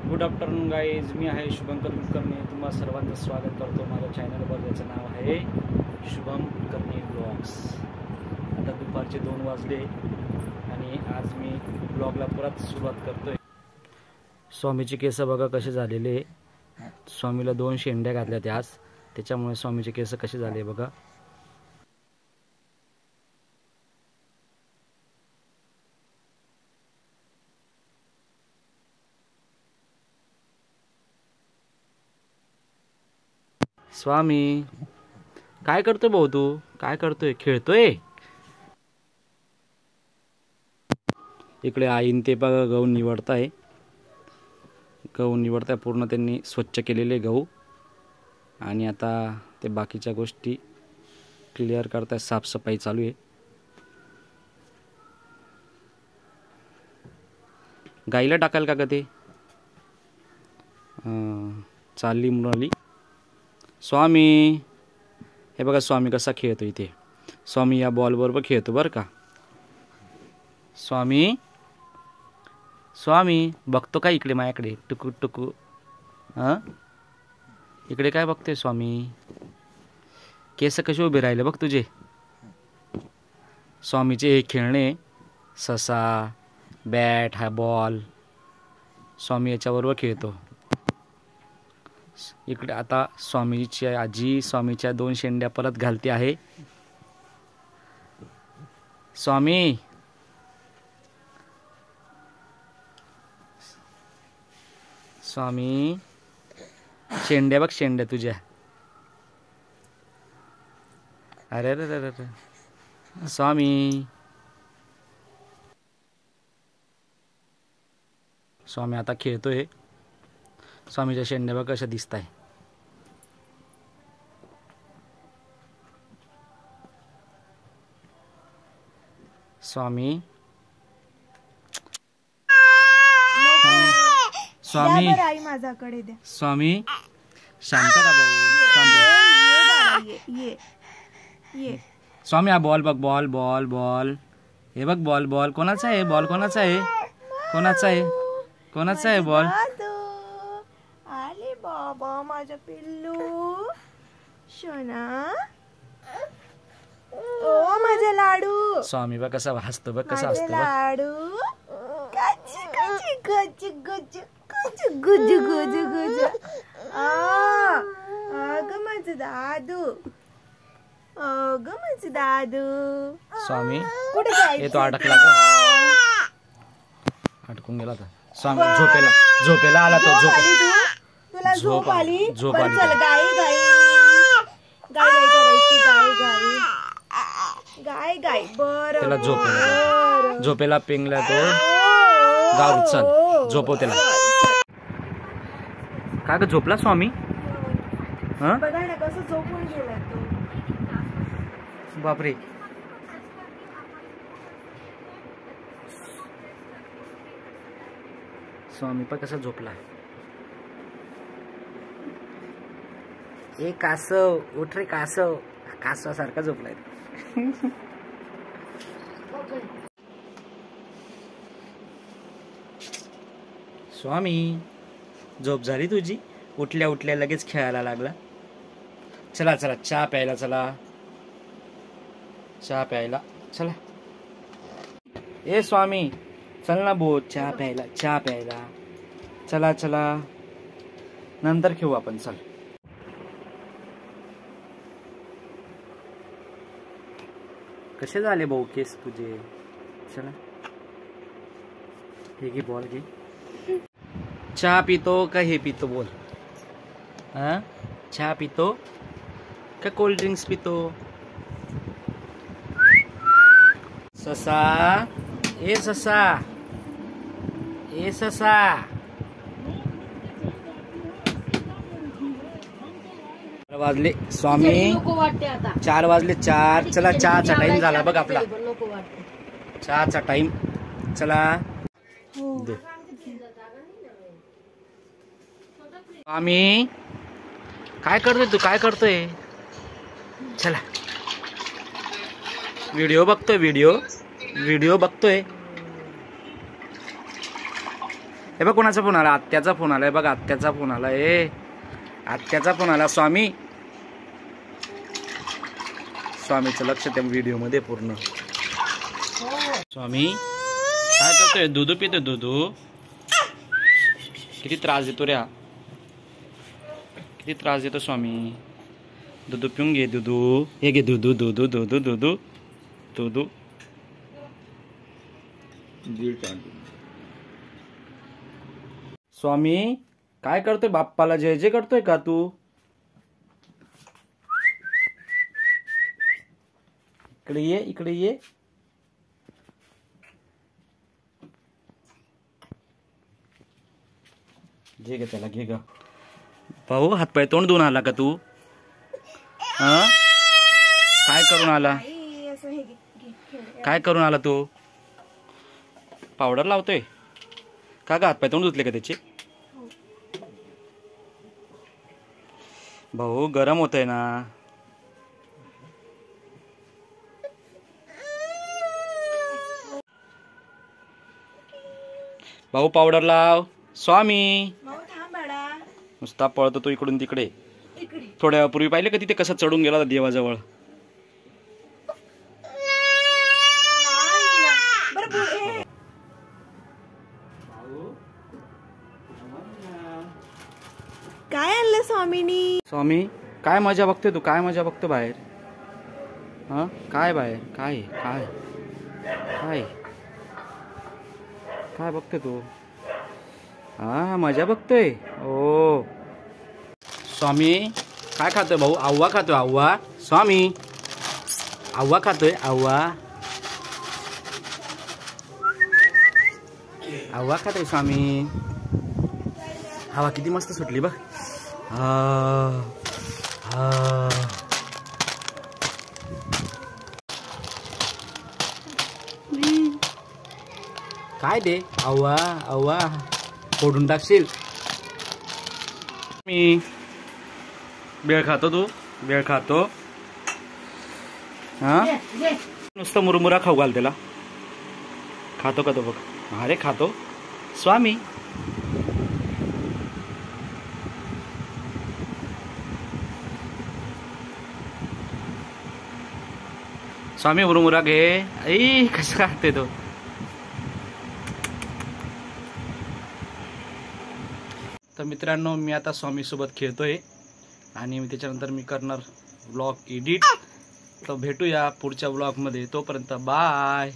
Good afternoon guys, मी आहे शुभंकर कुलकर्णी. तुम्हा सर्वांचं स्वागत करतो माझ्या चॅनलवर, ज्याचं नाव आहे शुभम कुलकर्णी ब्लॉग्स. आता दुपारचे 2 वाजले आणि आज मी ब्लॉगला परत सुरुवात करतोय. स्वामीचे केस बघा कसे झालेले. स्वामीला 2 शेंड्या घातल्या त्या आज, त्याच्यामुळे स्वामीचे केस कसे झाले बघा. स्वामी काय करतोय भाऊ, तू काय करतोय? खेळतोय? इकडे आईन ते बघा गहू निवडताय. गहू निवडताय, पूर्ण त्यांनी स्वच्छ केलेले गहू. आणि आता ते बाकीच्या गोष्टी क्लिअर करताय, साफसफाई चालू आहे. गाईला टाकाल का ग ते? चालली मुलाली. स्वामी हे बघा, स्वामी कसा खेळतो इथे. स्वामी या बॉल बरोबर खेळतो बरं का. स्वामी स्वामी बघतो का इकडे माझ्याकडे? टुकू टुकू. इकडे काय बघतोय स्वामी? केस कसे उभे राहिले बघ तुझे. स्वामीचे हे खेळणे, ससा, बॅट, हा बॉल, स्वामी याच्याबरोबर खेळतो. इकडे आता स्वामीची आजी स्वामीच्या 2 शेंड्या परत घालते आहे. स्वामी स्वामी शेंड्या बघ, शेंड्या तुझ्या. अरे अरे अरे अरे स्वामी. स्वामी आता खेळतोय. स्वामीच्या शेंड्या बघ कशा दिसत आहे. स्वामी स्वामी आई माझ्याकडे द्या. स्वामी शांत राहा भाऊ. ये स्वामी हा बॉल बघ, बॉल बॉल बॉल. हे बघ बॉल, बॉल कोणाचा आहे? बॉल कोणाचा आहे? कोणाचा आहे? कोणाचा आहे बॉल? आले बाबा माझा पिल्लू सोना. ओ माझा लाडू. स्वामी बघ कसा हसतो, बघ कसा हसतो बघ. लाडू गच गच गच गच गुज गुज गुज. अगं माझं दादू, अगं माझं दादू. स्वामी कुठे जायचं? येतो अडकला का? अडकून गेला का? स्वामी झोपेला, झोपेला आला तो. तुला झोप आली? झोप बरं आली. चल गाई गाई गाई गाई करायची. गाई गाई गाय गाय. बरं त्याला झोपेला, बरं. झोपेला पेंगला तो. जाऊ दे, चल झोपव त्याला. काय ग झोपला स्वामी? बघा ना कसं झोपून गेला तो. बापरे. स्वामी पण कसा झोपला. ए कासव उठ रे, कासव. कासवासारखा झोपलाय. स्वामी झोप झाली तुझी? उठल्या उठल्या लगेच खेळायला लागला. चला चला चहा प्यायला, चला चहा प्यायला चला. ए स्वामी चल ना बो, चहा प्यायला, चहा प्यायला. चला चला नंतर खेळू आपण. चल कसे झाले भाऊ केस तुझे? चला हे घे बॉल घे. चहा पितो का हे पितो बोल? चहा पितो का कोल्ड ड्रिंक्स पितो? ससा ए ससा, ए ससा. 4 वाजले स्वामी, 4 वाजले 4. चला चहाचा टाइम झाला बघ आपला. चहाचा टाइम. चला दे. स्वामी काय करतोय तू? काय करतोय? चला व्हिडिओ बघतोय, व्हिडिओ बघतोय. हे बघ कोणाचा फोन आला, आत्याचा फोन आलाय बघ, आत्याचा फोन आला, आत्याचा फोन आला. स्वामी, स्वामीचं लक्ष त्या व्हिडिओ मध्ये पूर्ण. स्वामी काय करतोय? दूध पितोय. दूध किती त्रास देतो रे, किती त्रास देतो स्वामी. दूध पिऊन घे, दूध हे घे, दूध दूध दूध दूध दूध. स्वामी काय करतोय? बाप्पाला जय जय करतोय का तू? इकडे ये, इकडे ये. घे ग त्याला, घे ग. भाऊ हातपाय तोंड धुवून आला का तू? काय करून आला? काय करून आला तू? पावडर लावतोय का ग? हातपाय तोंड धुतले का त्याचे? भाऊ गरम होतंय ना. भाऊ पावडर लाव. स्वामी नुसता पळतो तो इकडून तिकडे. थोड्या वेळापूर्वी पाहिले का तिथे कसा चढून गेला होता देवाजवळ. काय आणलं स्वामीनी? स्वामी काय मजा बघतोय तू? काय मजा बघतो बाहेर? काय बाहेर? काय काय काय काय बघतोय तू? मजा बघतोय. ओ स्वामी काय खातोय भाऊ? आव्वा खातोय, आव्वा. स्वामी आव्वा खातोय, आव्वा. आव्वा खातोय स्वामी. हवा किती मस्त सुटली बघ. काय दे? आव्वा आव्वा फोडून टाकशील. मी बेळ खातो, तू बेळ खातो. नुसतं मुरमुरा खाऊ घाल त्याला. खातो का तो बघ? अरे खातो स्वामी. स्वामी मुरमुरा घे. ऐ कसं खाते तो. तर मित्रांनो मी आता स्वामी सोबत खेळतोय आणि त्याच्यानंतर मी करणार व्लॉग एडिट. तर भेटूया पुढच्या व्लॉग मध्ये. तोपर्यंत बाय.